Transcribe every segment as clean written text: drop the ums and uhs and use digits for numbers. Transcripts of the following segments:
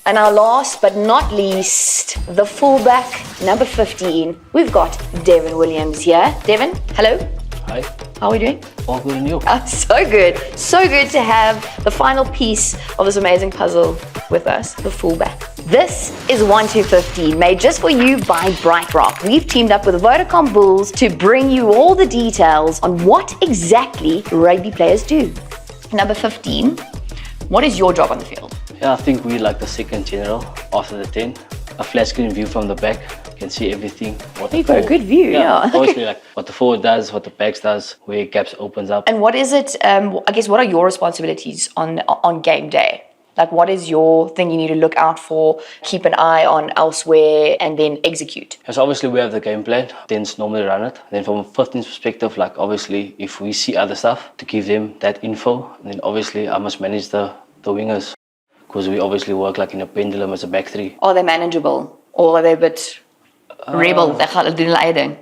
And our last but not least, the fullback, number 15. We've got Devon Williams here. Devon, hello. Hi. How are we doing? All good and you? So good. So good to have the final piece of this amazing puzzle with us, the fullback. This is 1 to 15, made just for you by Bright Rock. We've teamed up with the Vodacom Bulls to bring you all the details on what exactly rugby players do. Number 15, what is your job on the field? Yeah, I think we like the second general after the 10. A flat screen view from the back. You can see everything. You've got a good view, yeah. Obviously, like what the forward does, what the backs does, where gaps opens up. And what is it, I guess, what are your responsibilities on game day? Like, what is your thing you need to look out for, keep an eye on elsewhere, and then execute? So obviously we have the game plan, 10s normally run it. Then from a 15's perspective, like obviously if we see other stuff, to give them that info. And then obviously I must manage the wingers, because we obviously work like in a pendulum as a back three. Are they manageable? Or are they a bit rebel? They gaan doen hulle eie ding.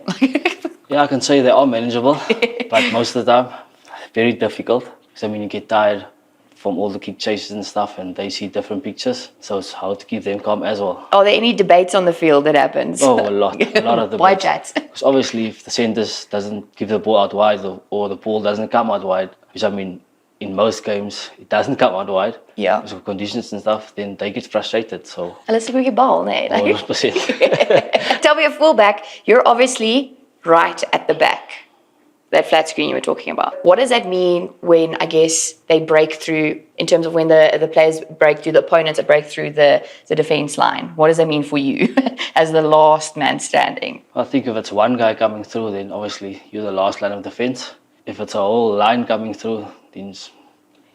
Yeah, I can say they are manageable, but most of the time, very difficult. Because I mean, you get tired from all the kick chases and stuff, and they see different pictures. So it's how to keep them calm as well. Are there any debates on the field that happens? Oh, a lot of debates. Why chats? Because obviously if the centers doesn't give the ball out wide, or the ball doesn't come out wide, which I mean, in most games, it doesn't come out wide. Yeah. Because of conditions and stuff, then they get frustrated. So. Hulle is 'n goeie bal, nee. 100%. Tell me, a fullback, you're obviously right at the back. That flat screen you were talking about. What does that mean when, I guess, they break through, in terms of when the players break through, the opponents that break through the defense line? What does that mean for you as the last man standing? I think if it's one guy coming through, then obviously you're the last line of defense. If it's a whole line coming through, then just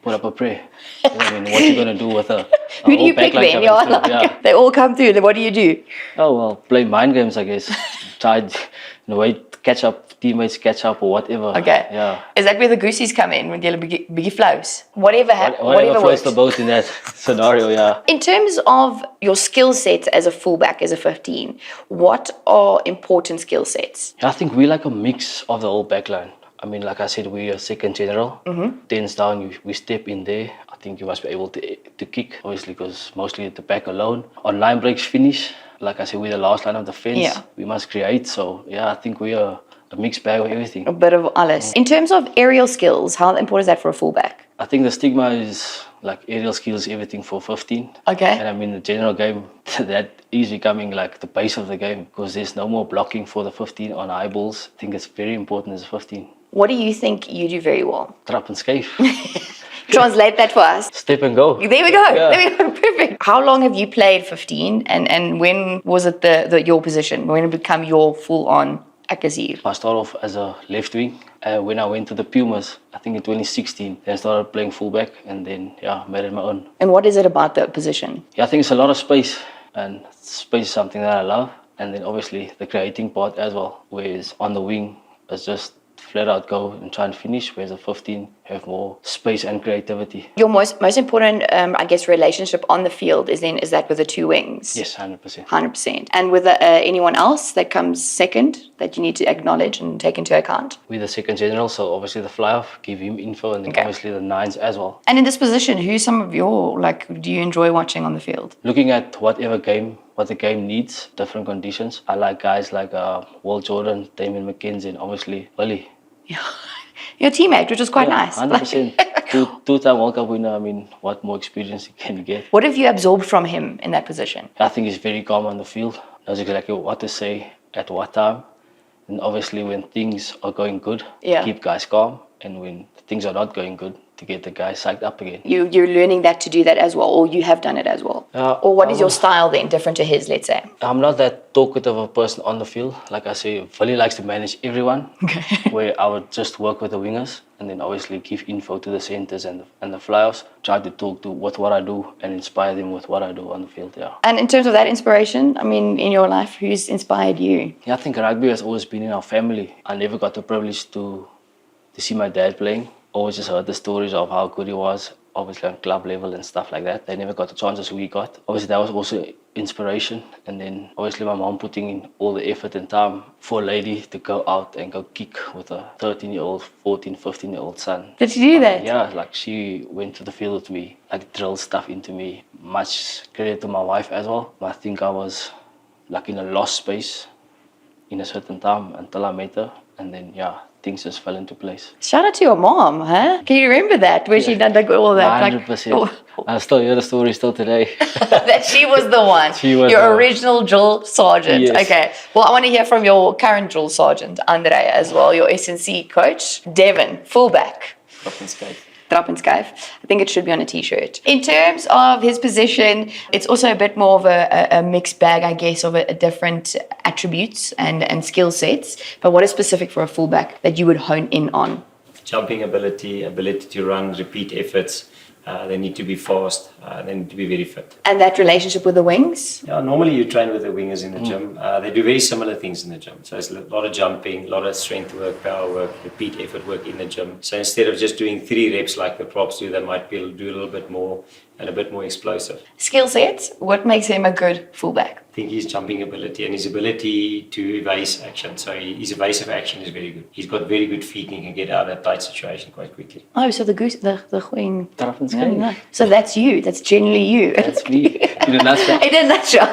put up a prayer. You know what I mean? What you going to do with a Who do you whole pick backline then? coming through? Yeah. They all come through, then what do you do? Oh, well, play mind games, I guess. Try, in a way, catch up, teammates catch up or whatever. Okay. Yeah. Is that where the goosies come in, with the biggie flows? Whatever Whatever floats works. the boat in that scenario, yeah. In terms of your skill sets as a fullback, as a 15, what are important skill sets? I think we like a mix of the whole backline. I mean, like I said, we're a second general. 10s down, we step in there. I think you must be able to kick, obviously, because mostly at the back alone. On line breaks finish, like I said, we're the last line of defense. Yeah. We must create. So, yeah, I think we are a mixed bag of everything. A bit of alles. In terms of aerial skills, how important is that for a fullback? I think the stigma is like aerial skills, everything for 15. Okay. And I mean, the general game, that is becoming like the base of the game, because there's no more blocking for the 15 on high balls. I think it's very important as a 15. What do you think you do very well? Trap and scave. Translate that for us. Step and go. There we go. Yeah. There we go. Perfect. How long have you played 15, and when was it your position? When did it become your full-on aggressive? I started off as a left wing. When I went to the Pumas, I think in 2016, then I started playing fullback, and then made it my own. And what is it about the position? Yeah, I think it's a lot of space, and space is something that I love. And then obviously the creating part as well, whereas on the wing it's just flat out go and try and finish, whereas a 15 have more space and creativity. Your most important, I guess, relationship on the field is that with the two wings? Yes, 100%. 100%. And with anyone else that comes second that you need to acknowledge and take into account? We're the second general, so obviously the fly-off, give him info, and then obviously the 9s as well. And in this position, who's some of your, do you enjoy watching on the field? Looking at what the game needs, different conditions. I like guys like Will Jordan, Damien McKenzie, and obviously Willie. Yeah. Your teammate, which was quite nice. 100%. Two-time World Cup winner. I mean, what more experience can you get? What have you absorbed from him in that position? I think he's very calm on the field. Knows exactly what to say at what time. And obviously when things are going good, keep guys calm. And when things are not going good, to get the guys psyched up again. You're learning that to do that as well, or you have done it as well? Or what is your style then, different to his, let's say? I'm not that talkative of a person on the field. Like I say, Willie likes to manage everyone, where I would just work with the wingers and then obviously give info to the centers and the fly-offs, try to talk to what I do and inspire them with what I do on the field, And in terms of that inspiration, I mean, in your life, who's inspired you? Yeah, I think rugby has always been in our family. I never got the privilege to see my dad playing. Always just heard the stories of how good he was obviously on club level and stuff like that. They never got the chances we got. Obviously, that was also inspiration. And then obviously my mom putting in all the effort and time for a lady to go out and go kick with a 13-year-old, 14, 15-year-old son. Did she do that? Yeah, like she went to the field with me, like drilled stuff into me. Much credit to my wife as well. I think I was like in a lost space in a certain time until I met her. And then, yeah, things just fell into place. Shout out to your mom, huh? Can you remember that? Where she done like all that? 100%. I still hear the story still today. That she was the one. She was your the one. original drill sergeant. Yes. Okay. Well, I want to hear from your current drill sergeant, Andre, as well, your SNC coach, Devon, fullback. Drop and skyf. I think it should be on a t-shirt. In terms of his position, it's also a bit more of a mixed bag, I guess, of a different attributes and skill sets. But what is specific for a fullback that you would hone in on? Jumping ability to run, repeat efforts. They need to be fast. They need to be very fit. And that relationship with the wings? Yeah, normally you train with the wingers in the gym. They do very similar things in the gym. So it's a lot of jumping, a lot of strength work, power work, repeat effort work in the gym. So instead of just doing 3 reps like the props do, they might be able to do a little bit more and a bit more explosive. Skill sets, what makes him a good fullback? I think his jumping ability and his ability to evase action. So his evasive action is very good. He's got very good feet and he can get out of a tight situation quite quickly. Oh, so the goose, the wing. Drop and No, skyf. no. So that's you. That's genuinely you. That's me. In a nutshell. In a nutshell.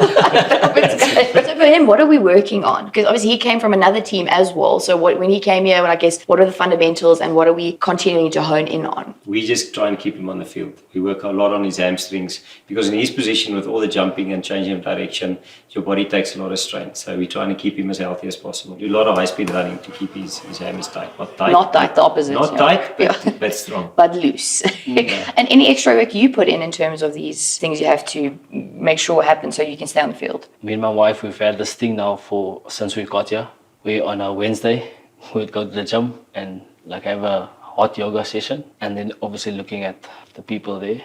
So for him, what are we working on? Because obviously he came from another team as well. So when he came here, I guess, what are the fundamentals and what are we continuing to hone in on? We just try and keep him on the field. We work a lot on his hamstrings because in his position with all the jumping and changing of direction, your body takes a lot of strain. So we're trying to keep him as healthy as possible. Do a lot of high-speed running to keep his hammies tight. Not tight. Not tight, the opposite. Not yeah. tight, but, Yeah. but strong. But loose. Yeah. And any extra work you put in terms of these things you have to make sure happen so you can stay on the field? Me and my wife, we've had this thing now since we got here. We on a Wednesday, we'd go to the gym and like have a hot yoga session. And then obviously looking at the people there.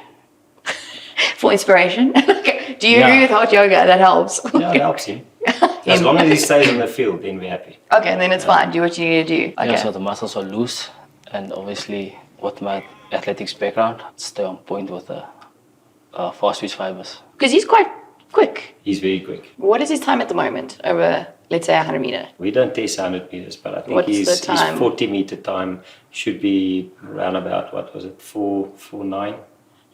For inspiration? Do you agree with hot yoga? That helps. Yeah, it helps him. As long as he stays on the field, then we're happy. Okay, then it's fine. Do what you need to do. Okay. Yeah, so the muscles are loose. And obviously with my athletics background, stay on point with the fast twitch fibers. Because he's quite quick. He's very quick. What is his time at the moment over, let's say, 100 meter? We don't test 100 meters, but I think What's his the time? 40-meter time should be around about, 4:09.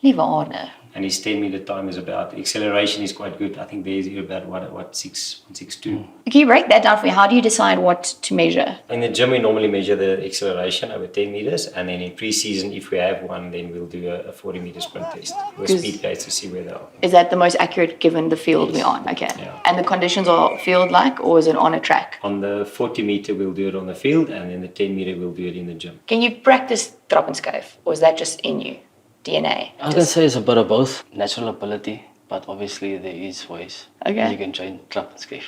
Liewe Arne. And his 10-meter time is about, acceleration is quite good. I think there's about, 6.2. Can you break that down for me? How do you decide what to measure? In the gym, we normally measure the acceleration over 10 meters. And then in pre-season, if we have one, then we'll do a 40-meter sprint test with speed gates to see where they are. Is that the most accurate given the field we're on? Okay. Yeah. And the conditions are field-like or is it on a track? On the 40-meter, we'll do it on the field. And then the 10-meter, we'll do it in the gym. Can you practice drop and skyf? Or is that just in you? DNA? I can say it's a bit of both. Natural ability, but obviously there is ways Okay. you can train drop and skyf.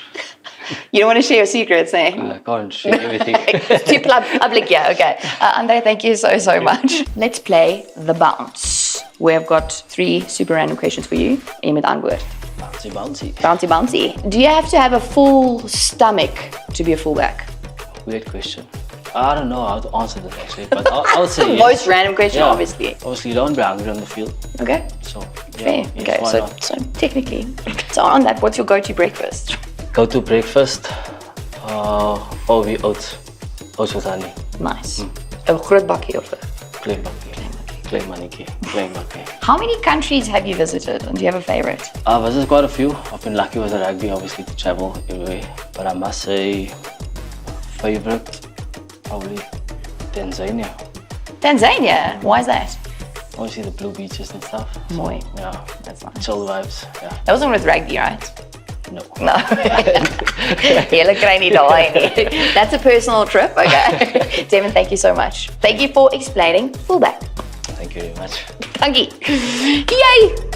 You don't want to share your secrets, eh? I can't share everything. It's too public, yeah, okay. Andre, thank you so much. Let's play the bounce. We've got 3 super random questions for you. Een met antwoord. Bouncy, bouncy. Bouncy, bouncy. Do you have to have a full stomach to be a fullback? Weird question. I don't know how to answer this actually, but I would say yes. Most random question, Yeah. obviously. Obviously, you don't be hungry on the field, Okay, so fair. yeah, yes, Okay, why not? so technically. So on that, what's your go-to breakfast? Go to breakfast. We oats with honey. Nice. A groot bakkie of it. Klein bakkie. Klein mannetjie. Klein bakkie. How many countries have you visited and do you have a favorite? I've visited quite a few. I've been lucky with the rugby, obviously, to travel everywhere. But I must say, favorite, probably Tanzania. Tanzania? Why is that? Obviously, the blue beaches and stuff. Mooi. Yeah, That's nice. chill vibes. Yeah, That wasn't with rugby, right? no. No. Julle kry nie daai nie. That's a personal trip, okay. Devon, thank you so much. Thank you for explaining fullback. Thank you very much. Dankie. Yay!